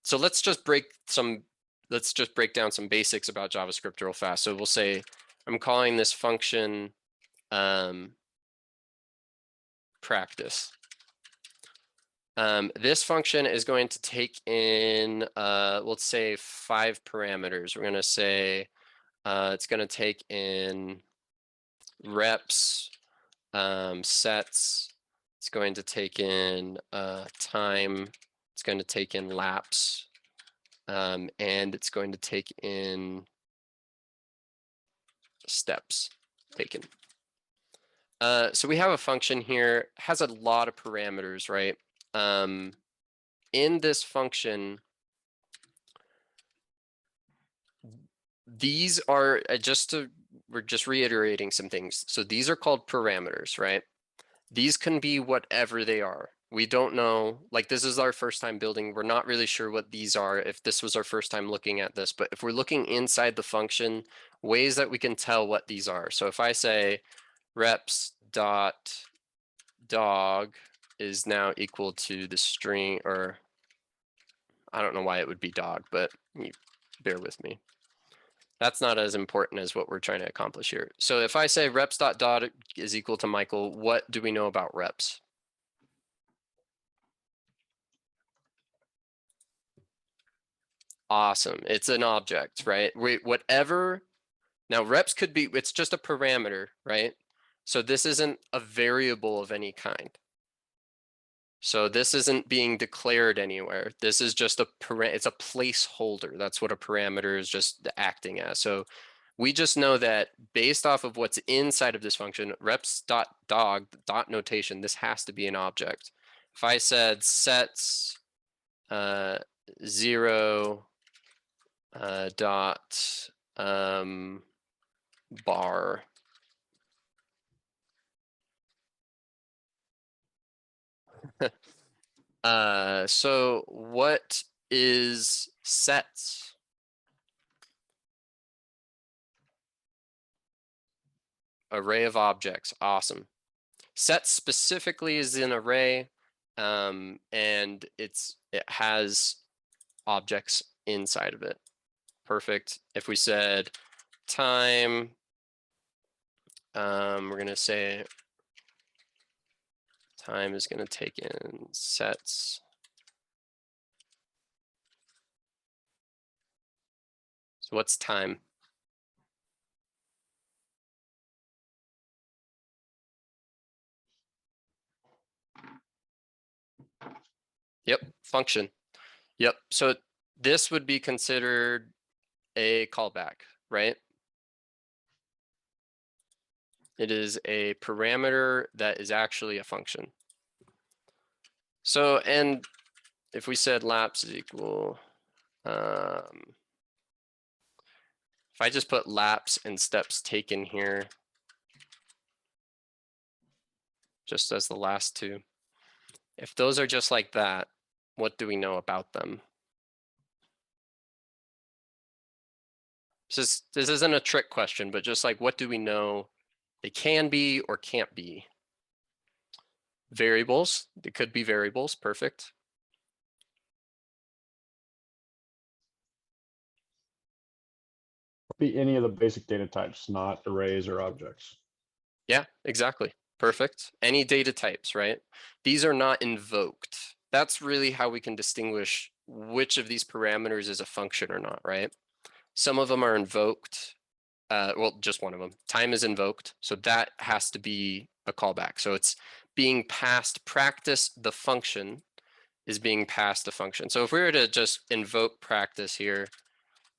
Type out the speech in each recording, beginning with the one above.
So let's just break down some basics about JavaScript real fast. So we'll say I'm calling this function practice. This function is going to take in, let's say 5 parameters. We're going to say it's going to take in reps, sets. It's going to take in time. It's going to take in laps, and it's going to take in steps taken. So we have a function here, has a lot of parameters, right? In this function, these are we're just reiterating some things. So these are called parameters, right? These can be whatever they are. We don't know, like this is our first time building. We're not really sure what these are if this was our first time looking at this, but if we're looking inside the function, ways that we can tell what these are. So if I say reps dot dog is now equal to the string, or I don't know why it would be dog, but you bear with me. That's not as important as what we're trying to accomplish here. So if I say reps.dot is equal to Michael, what do we know about reps? Awesome. It's an object, right? Whatever. Now reps could be, it's just a parameter, right? So this isn't a variable of any kind. So this isn't being declared anywhere. This is just it's a placeholder. That's what a parameter is just acting as. So we just know that based off of what's inside of this function, reps.dog, dot notation, this has to be an object. If I said sets 0 dot bar, so what is sets? Array of objects. Awesome. Set specifically is an array, and it has objects inside of it. Perfect. If we said time, we're going to say time is going to take in sets. So what's time? Yep, function. Yep, so this would be considered a callback, right? It is a parameter that is actually a function. So, and if we said laps is equal, if I just put laps and steps taken here, just as the last two, if those are just like that, what do we know about them? This isn't a trick question, but just like, what do we know they can be or can't be? Variables, they could be variables, perfect. Be any of the basic data types, not arrays or objects. Yeah, exactly. Perfect. Any data types, right? These are not invoked. That's really how we can distinguish which of these parameters is a function or not, right? Some of them are invoked. Well, just one of them. Time is invoked, so that has to be a callback. So it's being passed, practice the function is being passed a function. So if we were to just invoke practice here,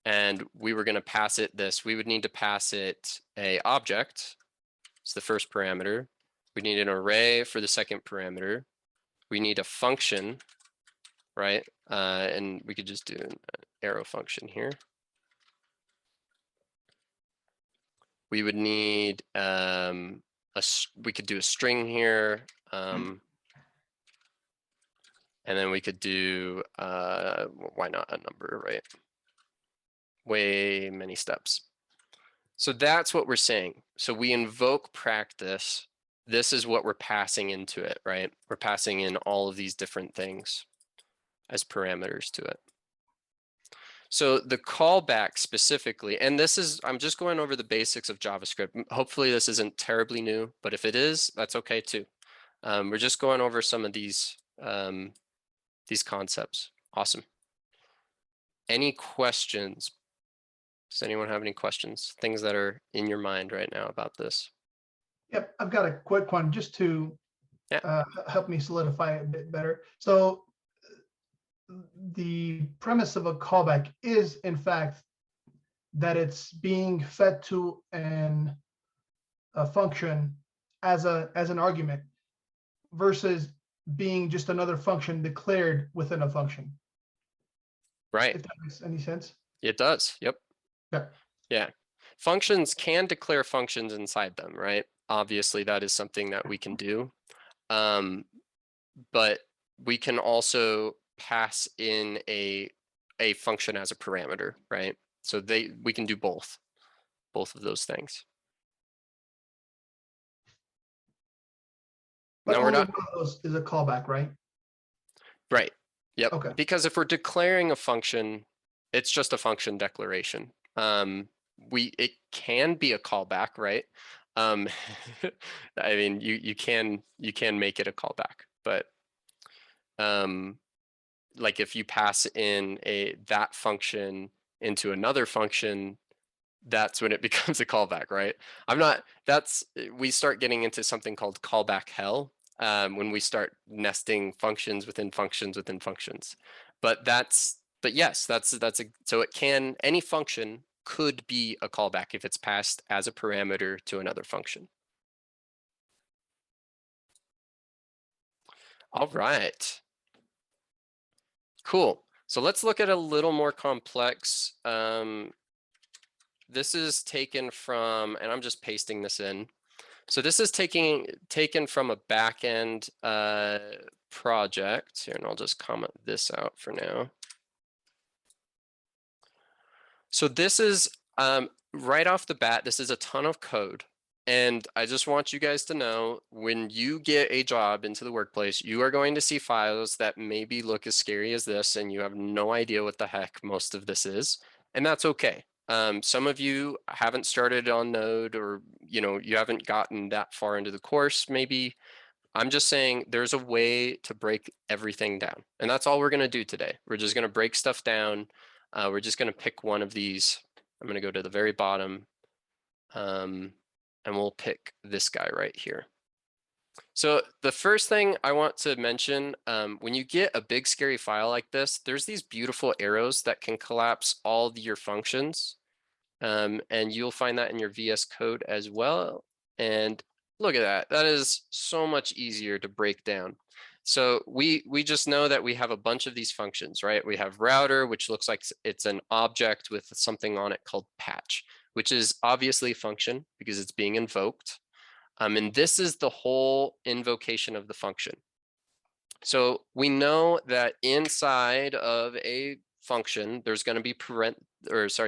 and we were going to pass it this, we would need to pass it a object. It's the first parameter. We need an array for the second parameter. We need a function, right? And we could just do an arrow function here. We would need we could do a string here, and then we could do why not a number, right? Way many steps. So that's what we're saying. So we invoke practice. This is what we're passing into it, right? We're passing in all of these different things as parameters to it. So the callback specifically, and this is, I'm just going over the basics of JavaScript. Hopefully this isn't terribly new, but if it is, that's okay too. We're just going over some of these concepts. Awesome. Any questions? Does anyone have any questions? Things that are in your mind right now about this? Yep, I've got a quick one just to help me solidify it a bit better. So the premise of a callback is, in fact, that it's being fed to a function as an argument versus being just another function declared within a function. Right. If that makes any sense. It does. Yep. Yeah. Yeah. Functions can declare functions inside them, right? Obviously, that is something that we can do. But we can also pass in a function as a parameter, right? So we can do both of those things. But No, we're only not. one of those is a callback, right? Right. Yep. Okay. Because if we're declaring a function, it's just a function declaration. It can be a callback, right? I mean, you can make it a callback, but like if you pass in that function into another function, that's when it becomes a callback, right? We start getting into something called callback hell when we start nesting functions within functions within functions. But yes, so any function could be a callback if it's passed as a parameter to another function. All right. Cool. So let's look at a little more complex. This is taken from, and I'm just pasting this in. So this is taken from a backend project here, and I'll just comment this out for now. So this is right off the bat, this is a ton of code. And I just want you guys to know, when you get a job into the workplace, you are going to see files that maybe look as scary as this, and you have no idea what the heck most of this is. And that's okay. Some of you haven't started on Node, or you haven't gotten that far into the course, maybe. I'm just saying there's a way to break everything down. And that's all we're going to do today. We're just going to break stuff down. We're just going to pick one of these. I'm going to go to the very bottom. And we'll pick this guy right here. So the first thing I want to mention, when you get a big scary file like this, there's these beautiful arrows that can collapse all of your functions. And you'll find that in your VS Code as well. And look at that. That is so much easier to break down. So we just know that we have a bunch of these functions, right? We have router, which looks like it's an object with something on it called patch, which is obviously a function because it's being invoked. And this is the whole invocation of the function. So we know that inside of a function, there's going to be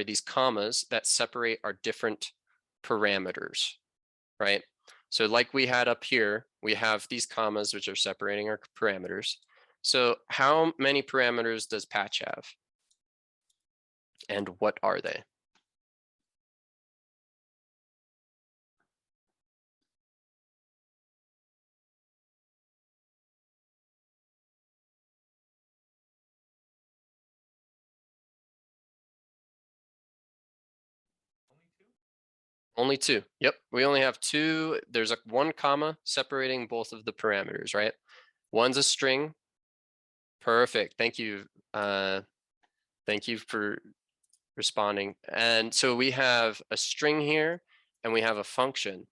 these commas that separate our different parameters, right? So like we had up here, we have these commas which are separating our parameters. So how many parameters does patch have? And what are they? Only two. Yep, we only have two. There's one comma separating both of the parameters, right? One's a string. Perfect. Thank you. Thank you for responding. And so we have a string here, and we have a function,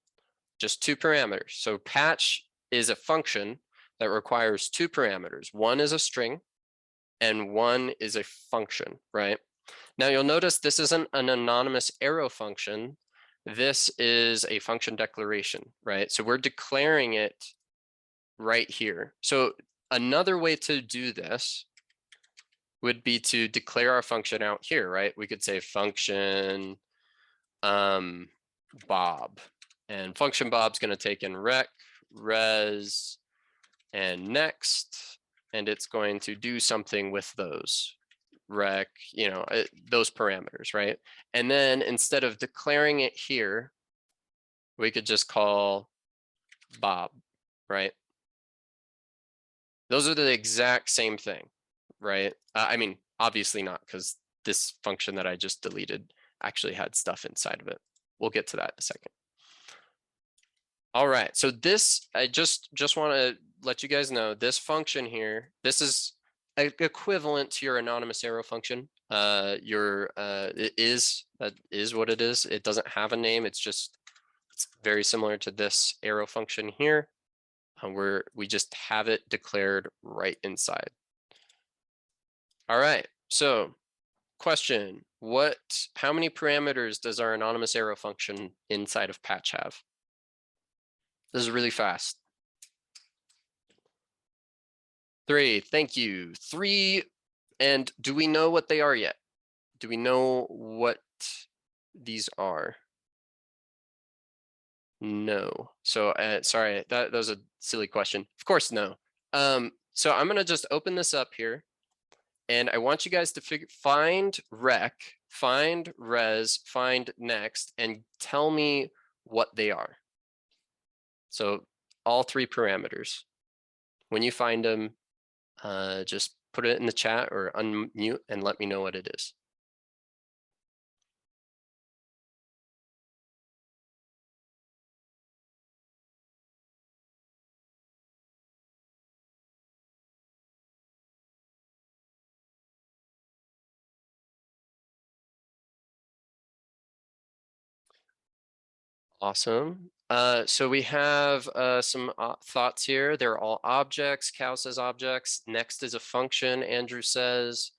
just two parameters. So patch is a function that requires two parameters. One is a string, and one is a function, right? Now you'll notice this isn't an anonymous arrow function. This is a function declaration, right? So we're declaring it right here. So another way to do this would be to declare our function out here, right? We could say function Bob, and function Bob's going to take in rec, res, and next, and it's going to do something with those. rec, you know, those parameters, right? And then instead of declaring it here, we could just call Bob, right? Those are the exact same thing, right? I mean, obviously not, because this function that I just deleted actually had stuff inside of it. We'll get to that in a second. All right, so this, I just want to let you guys know, this function here, this is equivalent to your anonymous arrow function. It is, that is what it is. It doesn't have a name. It's very similar to this arrow function here, where we just have it declared right inside. All right, so question, how many parameters does our anonymous arrow function inside of patch have? This is really fast. 3, thank you. 3, and do we know what they are yet? Do we know what these are? No. So sorry, that was a silly question. Of course, no. So I'm gonna just open this up here, and I want you guys to find rec, find res, find next, and tell me what they are. So all 3 parameters. When you find them, just put it in the chat or unmute and let me know what it is. Awesome. So we have some thoughts here. They're all objects. Cal says objects. Next is a function, Andrew says.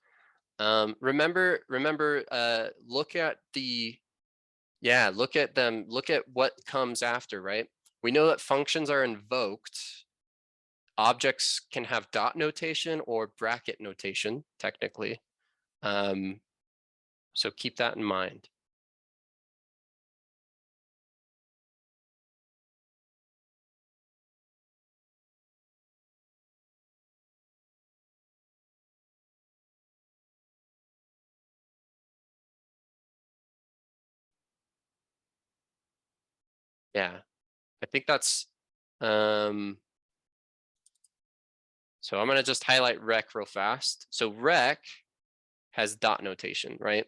Remember, look at look at them. Look at what comes after, right? We know that functions are invoked. Objects can have dot notation or bracket notation, technically. So keep that in mind. Yeah, I think that's, so I'm gonna just highlight rec real fast. So rec has dot notation, right?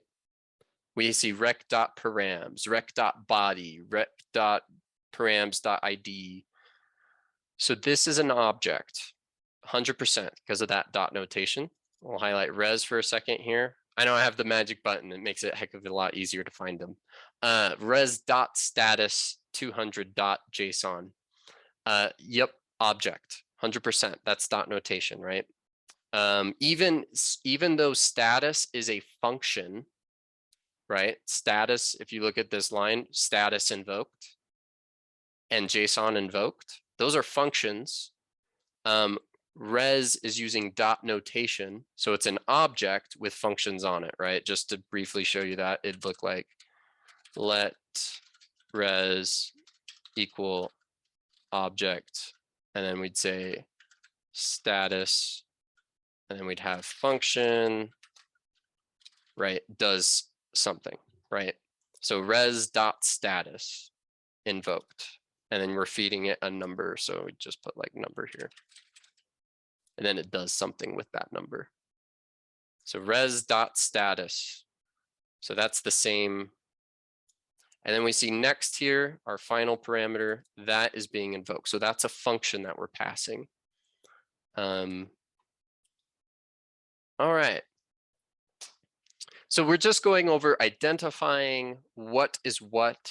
We see rec.params, rec.body, rec.params.id. So this is an object, 100% because of that dot notation. We'll highlight res for a second here. I know I have the magic button. It makes it a heck of a lot easier to find them. Res.status 200.json. Yep, object, 100%. That's dot notation, right? Even though status is a function, right? Status, if you look at this line, status invoked and JSON invoked, those are functions. Res is using dot notation, so it's an object with functions on it, right? Just to briefly show you that, it'd look like let res equal object, and then we'd say status, and then we'd have function, right, does something, right? So res dot status invoked, and then we're feeding it a number, so we just put like number here, and then it does something with that number. So res dot status, so that's the same. And then we see next here, our final parameter, that is being invoked. So that's a function that we're passing. All right. So we're just going over identifying what is what.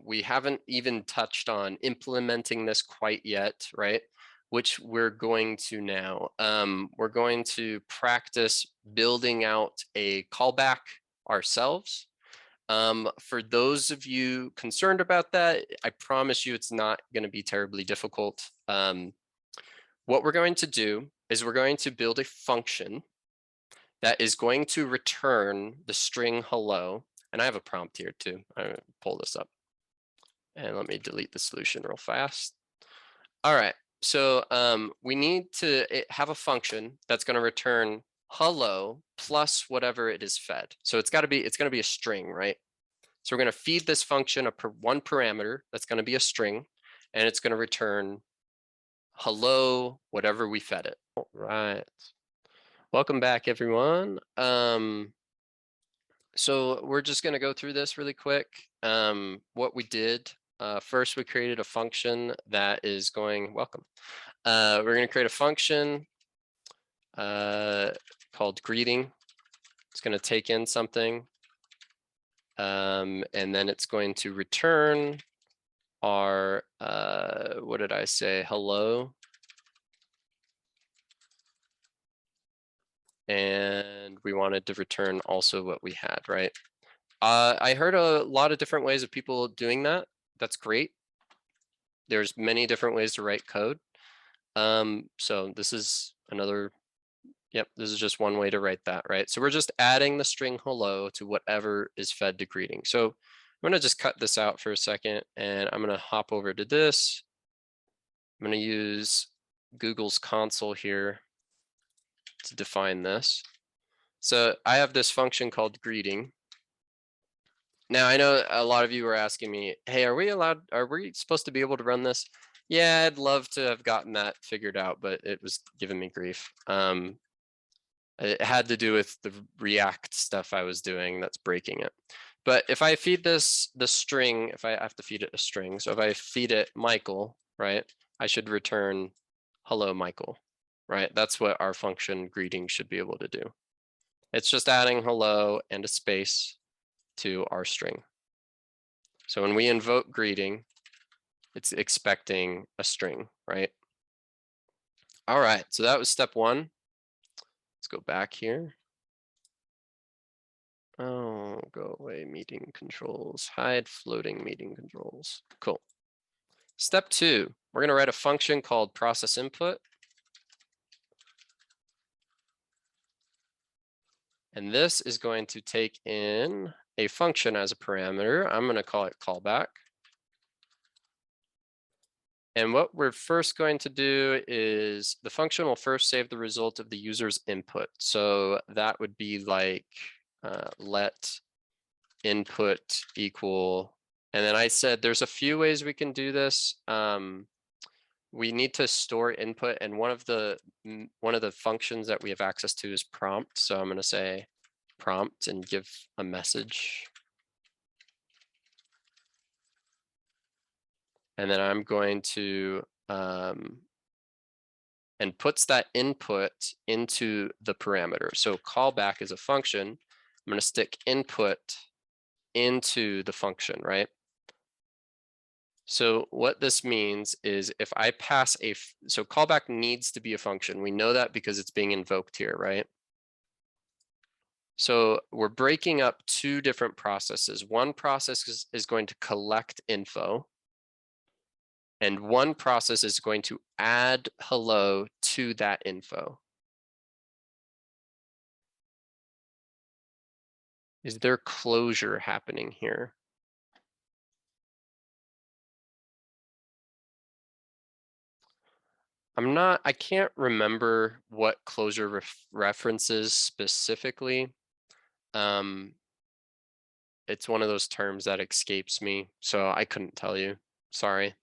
We haven't even touched on implementing this quite yet, right? Which we're going to now. We're going to practice building out a callback ourselves. For those of you concerned about that, I promise you it's not going to be terribly difficult. What we're going to do is we're going to build a function that is going to return the string hello. And I have a prompt here too. I'm going to pull this up. And let me delete the solution real fast. All right. So we need to have a function that's going to return hello plus whatever it is fed. So it's going to be a string, right? So we're going to feed this function one parameter that's going to be a string, and it's going to return hello, whatever we fed it. All right. Welcome back, everyone. So we're just going to go through this really quick. What we did, first we created a function that is going, welcome. We're going to create a function called greeting. It's going to take in something. And then it's going to return our, what did I say? Hello. And we wanted to return also what we had, right? I heard a lot of different ways of people doing that. That's great. There's many different ways to write code. So this is another, yep, this is just one way to write that, right? So we're just adding the string hello to whatever is fed to greeting. So I'm gonna just cut this out for a second, and I'm gonna hop over to this. I'm gonna use Google's console here to define this. So I have this function called greeting. Now I know a lot of you were asking me, hey, are we supposed to be able to run this? Yeah, I'd love to have gotten that figured out, but it was giving me grief. It had to do with the React stuff I was doing that's breaking it. But if I feed the string, if I have to feed it a string, so if I feed it Michael, right, I should return hello, Michael, right? That's what our function greeting should be able to do. It's just adding hello and a space to our string. So when we invoke greeting, it's expecting a string, right? All right, so that was step one. Let's go back here. Oh, go away, meeting controls, hide floating meeting controls. Cool. Step two, we're going to write a function called process input. And this is going to take in a function as a parameter. I'm going to call it callback. And what we're first going to do is the function will first save the result of the user's input. So that would be like let input equal, and then I said there's a few ways we can do this. We need to store input, and one of the functions that we have access to is prompt. So I'm going to say prompt and give a message. And then I'm going to and puts that input into the parameter. So callback is a function. I'm going to stick input into the function, right? So what this means is if I pass so callback needs to be a function. We know that because it's being invoked here, right? So we're breaking up two different processes. One process is going to collect info, and one process is going to add hello to that info. Is there closure happening here? I can't remember what closure references specifically. It's one of those terms that escapes me, so I couldn't tell you, sorry.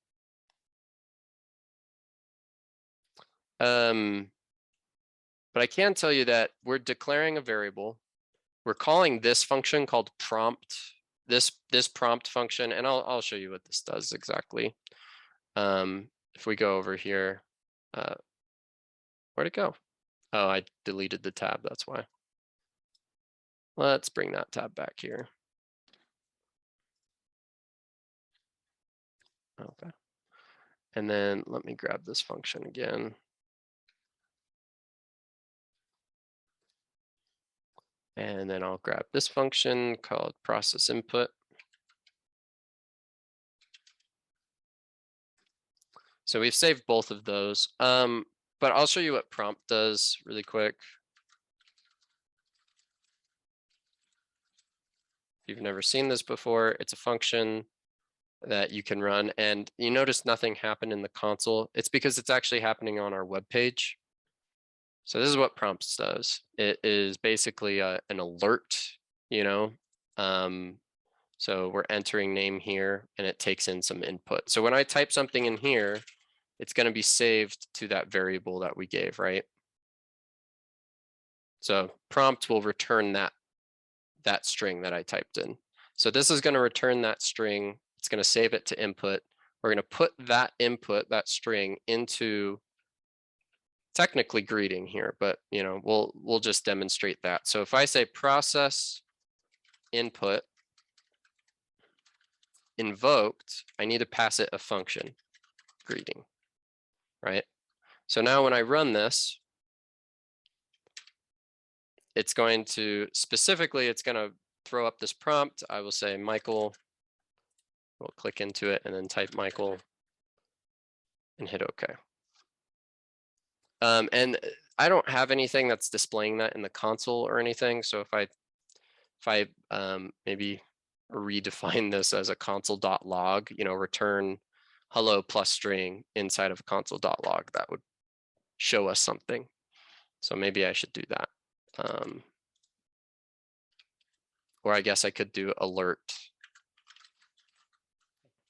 But I can tell you that we're declaring a variable. We're calling this function called prompt, this prompt function, and I'll show you what this does exactly. If we go over here, where'd it go? Oh, I deleted the tab, that's why. Let's bring that tab back here. Okay. And then let me grab this function again. And then I'll grab this function called process input. So we've saved both of those. But I'll show you what prompt does really quick. If you've never seen this before, it's a function that you can run, and you notice nothing happened in the console. It's because it's actually happening on our web page. So this is what prompts does. It is basically an alert, you know. So we're entering name here and it takes in some input. So when I type something in here, it's going to be saved to that variable that we gave, right? So prompt will return that string that I typed in. So this is going to return that string. It's going to save it to input. We're going to put that input, that string, into technically greeting here, but you know, we'll just demonstrate that. So if I say process input invoked, I need to pass it a function greeting, right? So now when I run this, it's going to specifically, it's going to throw up this prompt. I will say Michael, we'll click into it and then type Michael and hit OK. And I don't have anything that's displaying that in the console or anything. So if I maybe redefine this as a console.log, you know, return hello plus string inside of a console.log, that would show us something. So maybe I should do that. Or I guess I could do alert.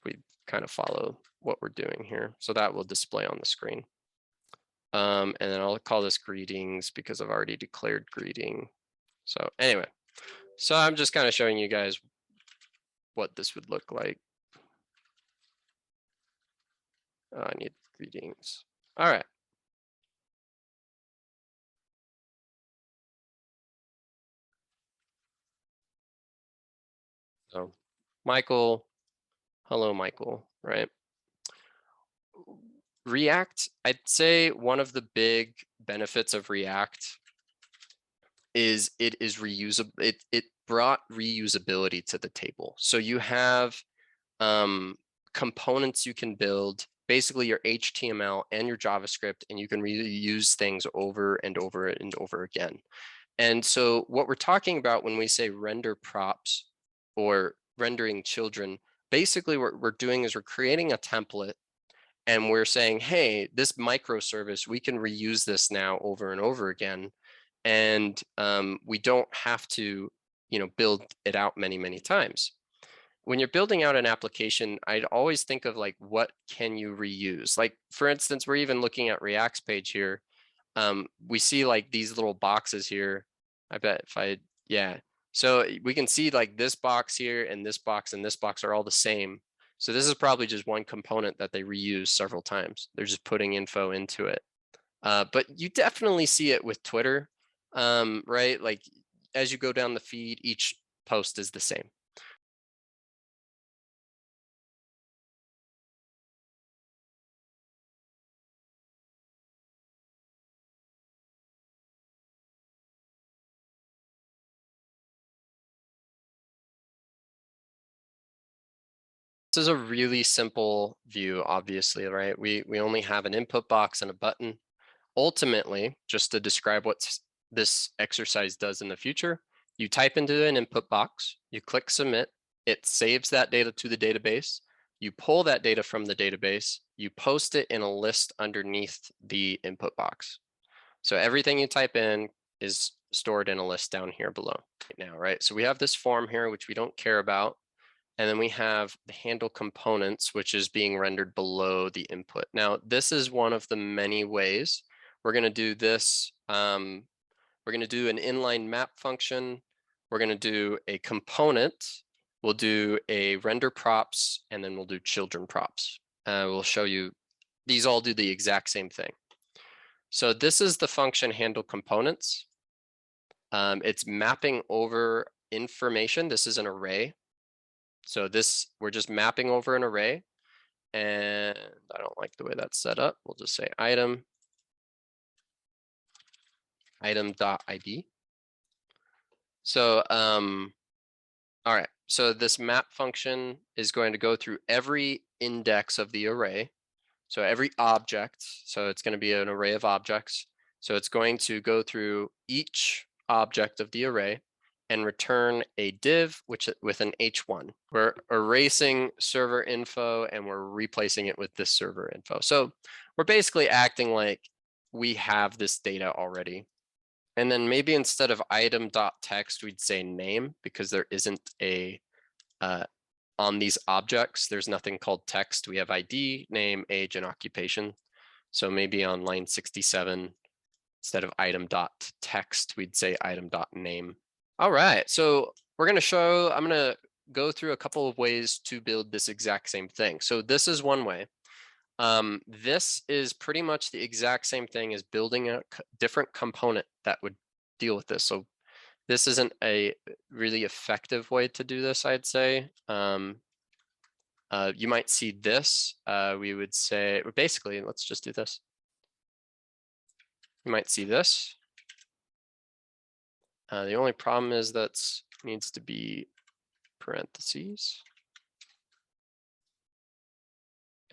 We kind of follow what we're doing here. So that will display on the screen. And then I'll call this greetings because I've already declared greeting. So anyway, so I'm just kind of showing you guys what this would look like. I need greetings. All right. So Michael, hello, Michael, right? React, I'd say one of the big benefits of React is it is reusable. It brought reusability to the table. So you have components you can build, basically your HTML and your JavaScript, and you can reuse things over and over and over again. And so what we're talking about when we say render props or rendering children, basically what we're doing is we're creating a template and we're saying, hey, this microservice, we can reuse this now over and over again. And we don't have to, you know, build it out many, many times. When you're building out an application, I'd always think of like, what can you reuse? Like, for instance, we're even looking at React's page here. We see like these little boxes here. I bet if I, yeah. So we can see like this box here and this box and this box are all the same. So this is probably just one component that they reuse several times. They're just putting info into it. But you definitely see it with Twitter, right? Like as you go down the feed, each post is the same. This is a really simple view, obviously, right? We only have an input box and a button. Ultimately, just to describe what this exercise does in the future, you type into an input box, you click submit, it saves that data to the database, you pull that data from the database, you post it in a list underneath the input box. So everything you type in is stored in a list down here below right now, right? So we have this form here, which we don't care about. And then we have the handle components, which is being rendered below the input. Now, this is one of the many ways we're going to do this. We're going to do an inline map function. We're going to do a component. We'll do a render props, and then we'll do children props. We'll show you these all do the exact same thing. So this is the function handle components. It's mapping over information. This is an array. So this, we're just mapping over an array, and I don't like the way that's set up. We'll just say item .id. So, all right. So this map function is going to go through every index of the array. So every object, so it's going to be an array of objects. So it's going to go through each object of the array and return a div with an h1. We're erasing serverInfo and we're replacing it with this serverInfo. So we're basically acting like we have this data already. And then maybe instead of item.text, we'd say name, because there isn't a, on these objects, there's nothing called text. We have ID, name, age, and occupation. So maybe on line 67, instead of item.text, we'd say item.name. All right, so we're gonna show, I'm gonna go through a couple of ways to build this exact same thing. So this is one way. This is pretty much the exact same thing as building a different component that would deal with this. So this isn't a really effective way to do this, I'd say. You might see this. We would say, basically, let's just do this. You might see this. The only problem is that needs to be parentheses.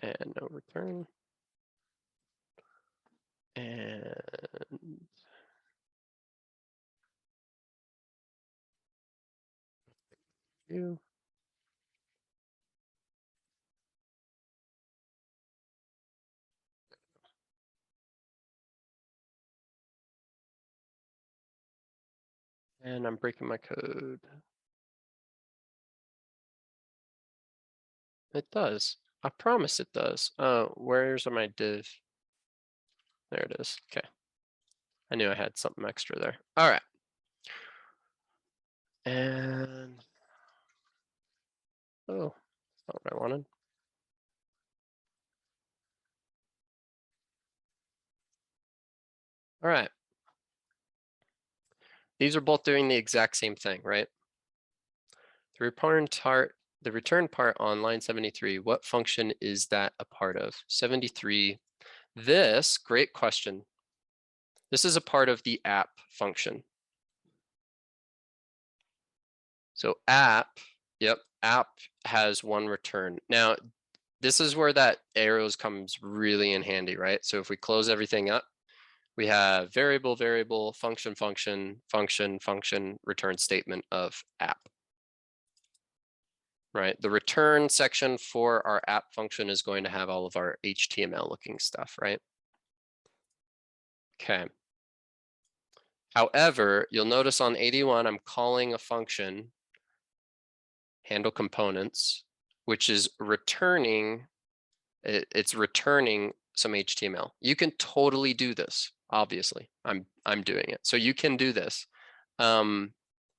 And no return. And you. And I'm breaking my code. It does. I promise it does. Where's my div? There it is. Okay. I knew I had something extra there. All right. And oh, that's not what I wanted. All right. These are both doing the exact same thing, right? The return part on line 73, what function is that a part of? 73. This, great question. This is a part of the app function. So app, yep, app has one return. Now, this is where that arrows comes really in handy, right? So if we close everything up, we have variable, variable, function, function, function, function, return statement of app. Right, the return section for our app function is going to have all of our HTML looking stuff, right? Okay. However, you'll notice on 81, I'm calling a function handle components, which is returning, it's returning some HTML. You can totally do this, obviously. I'm doing it. So you can do this. And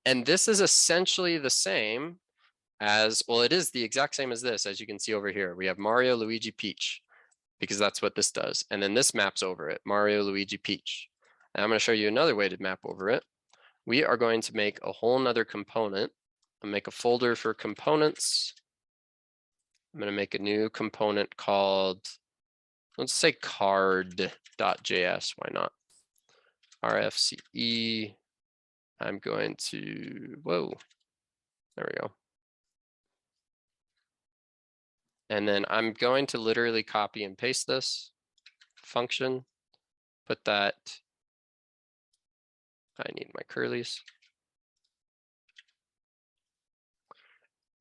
this is essentially the same as, well, it is the exact same as this, as you can see over here. We have Mario, Luigi, Peach, because that's what this does. And then this maps over it, Mario, Luigi, Peach. And I'm going to show you another way to map over it. We are going to make a whole nother component. I'll make a folder for components. I'm going to make a new component called, let's say card.js. Why not? RFCE. I'm going to, whoa, there we go. And then I'm going to literally copy and paste this function, put that, I need my curlies.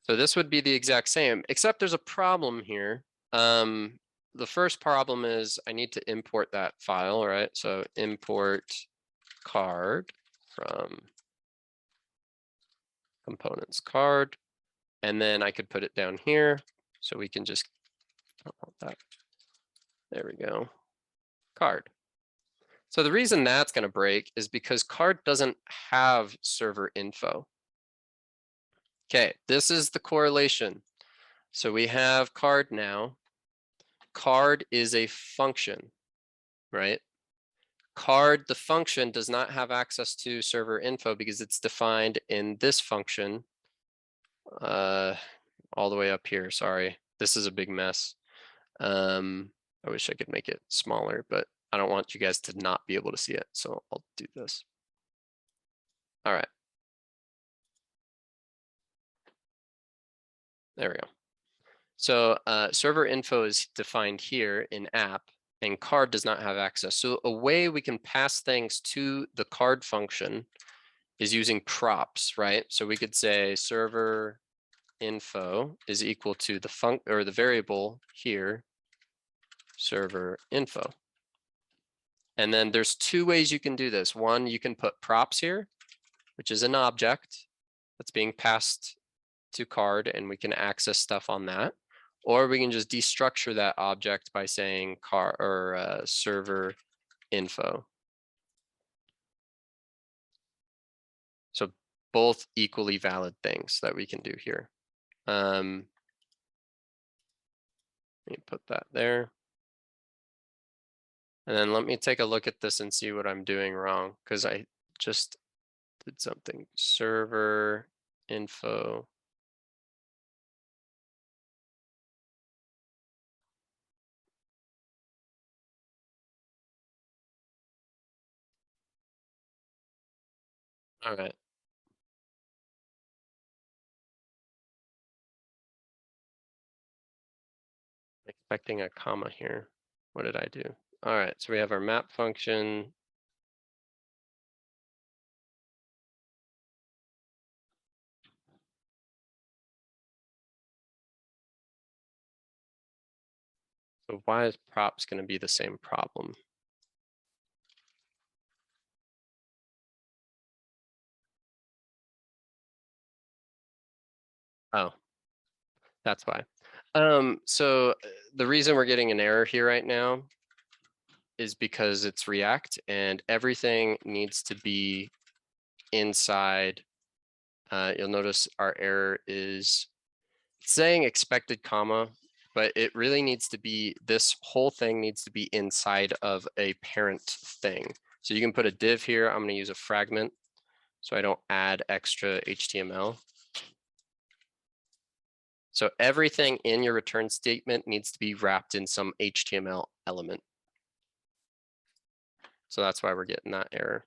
So this would be the exact same, except there's a problem here. The first problem is I need to import that file, right? So import card from components card, and then I could put it down here. So we can just, I don't want that. There we go, card. So the reason that's going to break is because card doesn't have server info. Okay, this is the correlation. So we have card now. Card is a function, right? Card, the function, does not have access to server info because it's defined in this function. All the way up here, sorry. This is a big mess. I wish I could make it smaller, but I don't want you guys to not be able to see it. So I'll do this. All right. There we go. So server info is defined here in app, and card does not have access. So a way we can pass things to the card function is using props, right? So we could say server info is equal to the variable here, server info. And then there's two ways you can do this. One, you can put props here, which is an object that's being passed to card, and we can access stuff on that. Or we can just destructure that object by saying car or server info. So both equally valid things that we can do here. Let me put that there. And then let me take a look at this and see what I'm doing wrong, because I just did something. Server info. All right. Expecting a comma here. What did I do? All right, so we have our map function. So why is props going to be the same problem? Oh, that's why. So the reason we're getting an error here right now is because it's React and everything needs to be inside. You'll notice our error is saying expected comma, but it really needs to be, this whole thing needs to be inside of a parent thing. So you can put a div here. I'm going to use a fragment so I don't add extra HTML. So everything in your return statement needs to be wrapped in some HTML element. So that's why we're getting that error.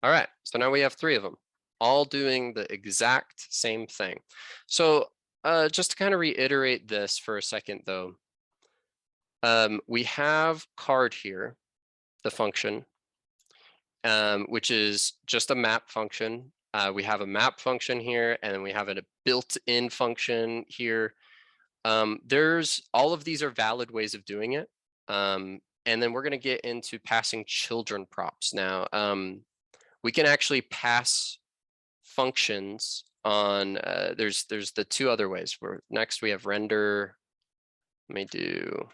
All right, so now we have 3 of them, all doing the exact same thing. So just to kind of reiterate this for a second though, we have card here, the function, which is just a map function. We have a map function here, and then we have a built-in function here. There's all of these are valid ways of doing it. And then we're going to get into passing children props. Now, we can actually pass functions on, there's the 2 other ways. Next we have render. Let me do,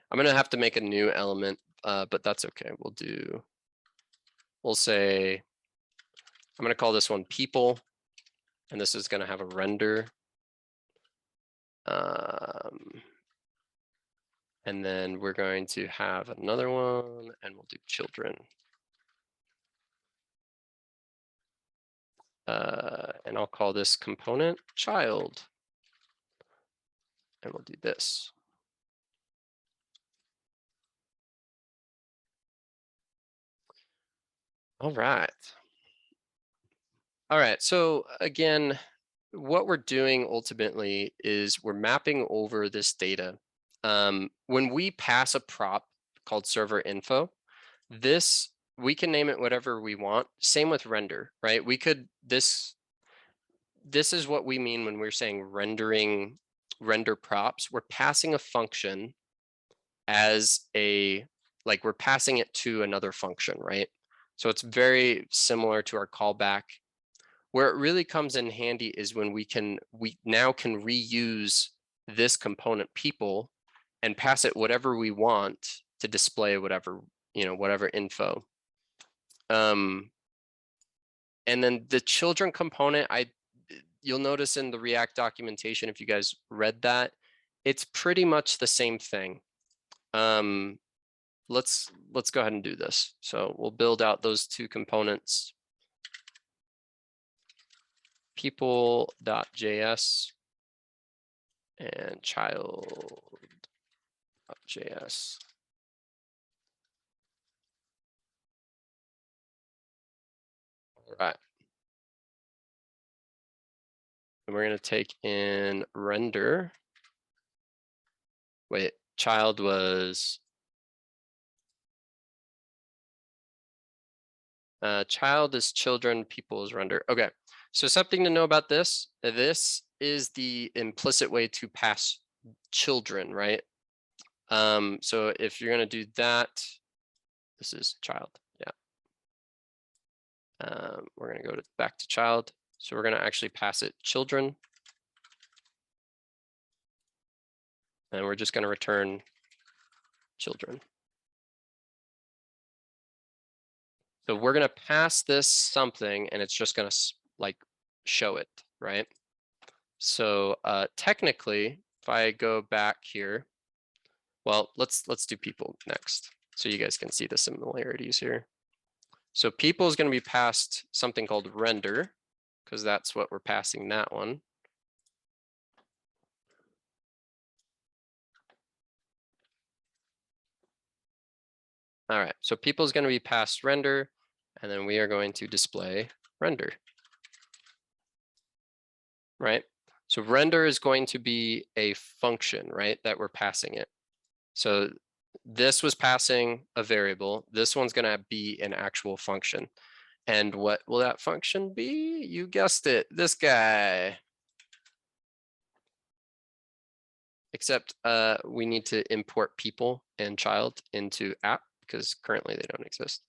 I'm going to have to make a new element, but that's okay. We'll say, I'm going to call this one people, and this is going to have a render. And then we're going to have another one, and we'll do children. And I'll call this component child. And we'll do this. All right. All right, so again, what we're doing ultimately is we're mapping over this data. When we pass a prop called serverInfo, this, we can name it whatever we want. Same with render, right? We could, this is what we mean when we're saying render props. We're passing a function as a, like we're passing it to another function, right? So it's very similar to our callback. Where it really comes in handy is when we now can reuse this component people and pass it whatever we want to display whatever, whatever info. And then the children component, you'll notice in the React documentation, if you guys read that, it's pretty much the same thing. Let's go ahead and do this. So we'll build out those 2 components. People.js and child.js. All right. And we're going to take in render. Wait, child was child is children, people is render. Okay, So something to know about this, this is the implicit way to pass children, right? So if you're gonna do that, this is child, yeah. We're gonna go back to child. So we're gonna actually pass it children. And we're just gonna return children. So we're gonna pass this something and it's just gonna like show it, right? So technically, if I go back here, well, let's do people next, so you guys can see the similarities here. So people is going to be passed something called render, because that's what we're passing that one. All right, so people is going to be passed render, and then we are going to display render. Right? So render is going to be a function, right, that we're passing it. So this was passing a variable. This one's going to be an actual function. And what will that function be? You guessed it, this guy. Except we need to import people and child into app because currently they don't exist.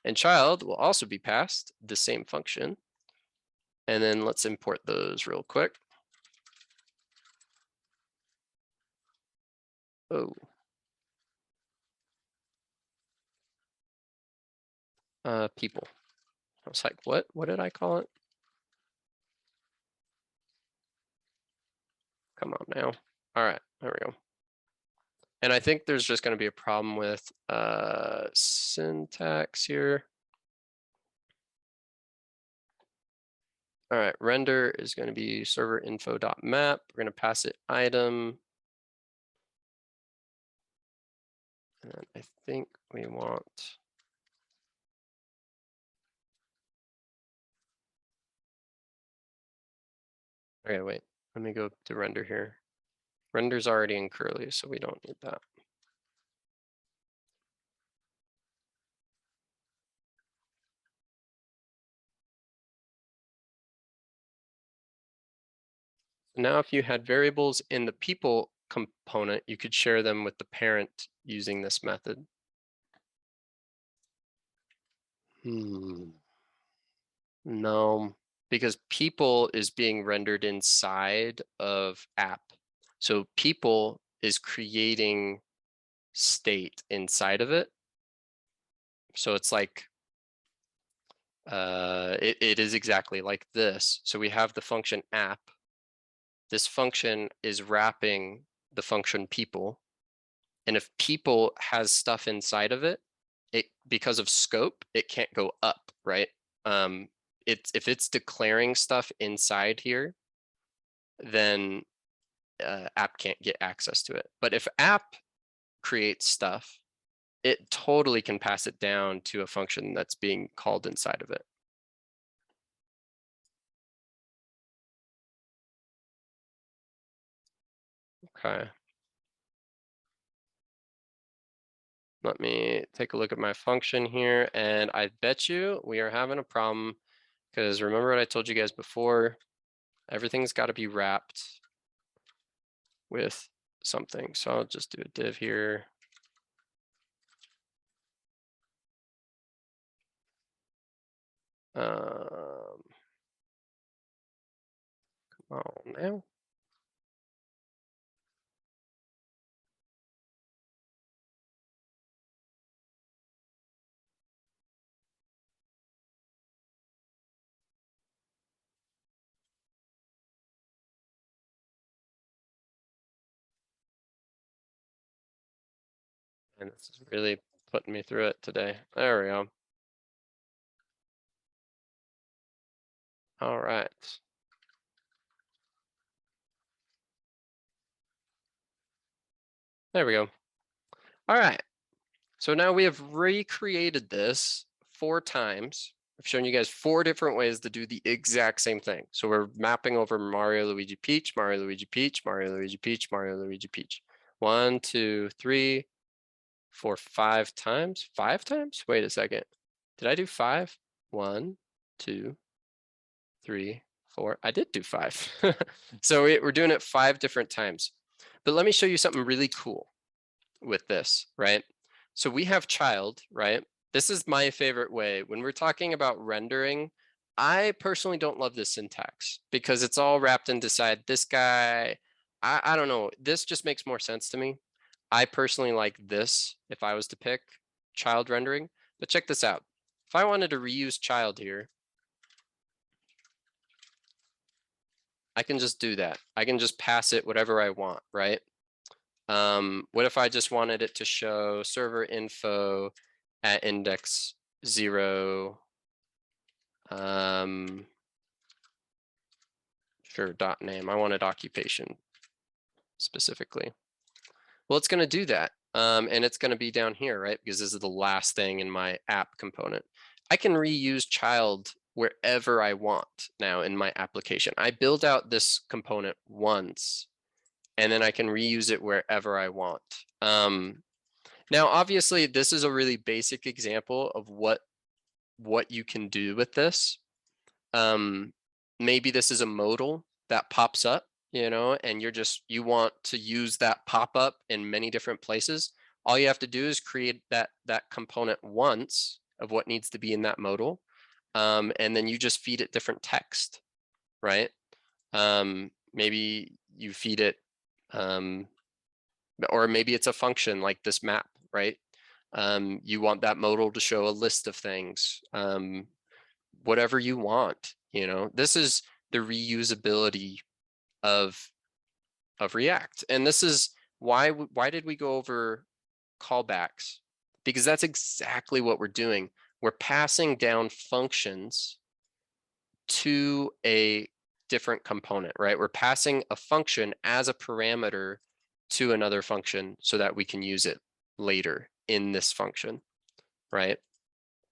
And child will also be passed the same function. And then let's import those real quick. Oh. People. I was like, what? What did I call it? Come on now. All right, there we go. And I think there's just going to be a problem with syntax here. All right, render is going to be serverinfo.map. We're going to pass it item. And I think we want. Okay, wait, let me go to render here. Render's already in curly, so we don't need that. Now, if you had variables in the people component, you could share them with the parent using this method. No, because people is being rendered inside of app. So people is creating state inside of it. So it's like, it is exactly like this. So we have the function app. This function is wrapping the function people. And if people has stuff inside of it, because of scope, it can't go up, right? If it's declaring stuff inside here, then app can't get access to it. But if app creates stuff, it totally can pass it down to a function that's being called inside of it. Okay. Let me take a look at my function here, and I bet you we are having a problem because remember what I told you guys before, everything's got to be wrapped with something. So I'll just do a div here. Come on now. And this is really putting me through it today. There we go. All right. There we go. All right. So now we have recreated this 4 times. I've shown you guys 4 different ways to do the exact same thing. So we're mapping over Mario, Luigi, Peach, Mario, Luigi, Peach, Mario, Luigi, Peach, Mario, Luigi, Peach. 1, 2, 3, 4, 5 times. 5 times? Wait a second. Did I do 5? 1, 2, 3, 4. I did do 5. So we're doing it 5 different times. But let me show you something really cool with this, right? So we have child, right? This is my favorite way. When we're talking about rendering, I personally don't love this syntax because it's all wrapped inside this guy. I don't know. This just makes more sense to me. I personally like this if I was to pick child rendering. But check this out. If I wanted to reuse child here, I can just do that. I can just pass it whatever I want, right? What if I just wanted it to show server info at index 0? Sure, dot name. I wanted occupation specifically. Well, it's going to do that. And it's going to be down here, right? Because this is the last thing in my app component. I can reuse child wherever I want now in my application. I build out this component once, and then I can reuse it wherever I want. Now, obviously, this is a really basic example of what you can do with this. Maybe this is a modal that pops up, and you want to use that pop-up in many different places. All you have to do is create that component once of what needs to be in that modal, and then you just feed it different text, right? Maybe you feed it, or maybe it's a function like this map, right? You want that modal to show a list of things, whatever you want. This is the reusability of React, and this is why did we go over callbacks? Because that's exactly what we're doing. We're passing down functions to a different component, right? We're passing a function as a parameter to another function so that we can use it later in this function, right?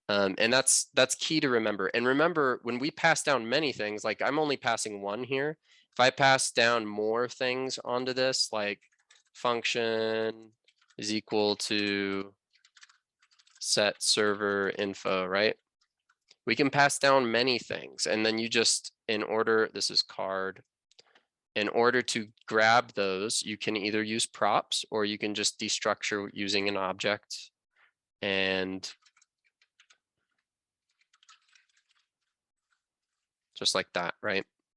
And that's key to remember. And remember, when we pass down many things, like I'm only passing one here. If I pass down more things onto this, like function is equal to setServerInfo, right? We can pass down many things. And then you just, this is card. In order to grab those, you can either use props or you can just destructure using an object. And just like that, right?